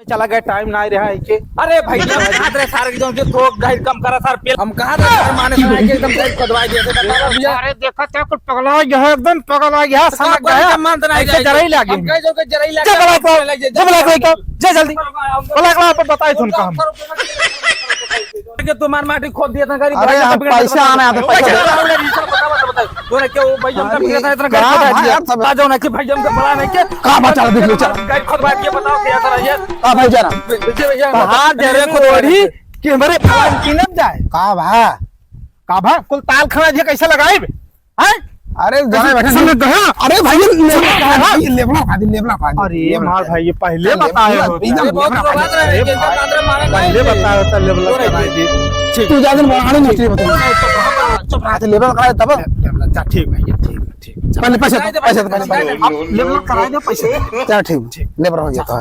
चला गया टाइम ना रहा है के। अरे भाई कहा रे सारे एकदम से थोक गाइड कम करा सर पे हम कहा था माने से आके एकदम गाइड खोदवाई दिए थे भैया। अरे देखा क्या कुछ पगला गया एकदम पगला गया समझ गया मान तो नहीं जरा ही लागे हम कह जो के जरा ही लागे जा जल्दी पगला पर बताई तुम काम के तुम्हार माटी खोद दिया था गाड़ी। अरे पैसा आना है पैसा तोरे के वो भाई हम का बिगड़ा इतना गाड़ी खोदा दिया आ जाओ ना कि भाई हम का बड़ा नहीं के कहां बचा देख लो चल गाइड खोदवा के बताओ क्या तरह ये का भाई जरा कहां जरे खोदड़ी कि हमारे प्लान की न जाए का भा कुल ताल खड़ा जे कैसे लगाए हैं। अरे जरा बैठे समझ गया। अरे भाई लेबला खा दे अरे मार भाई ये पहले बताए हो पहले बताया था लेवल कराई दी तू जा दिन बहाने नहीं बता चुप रहा लेबल कराए तब जा ठीक भैया ठीक पहले पैसे पहले लेवल कराई दे पैसे चल ठीक लेबर हो गया तो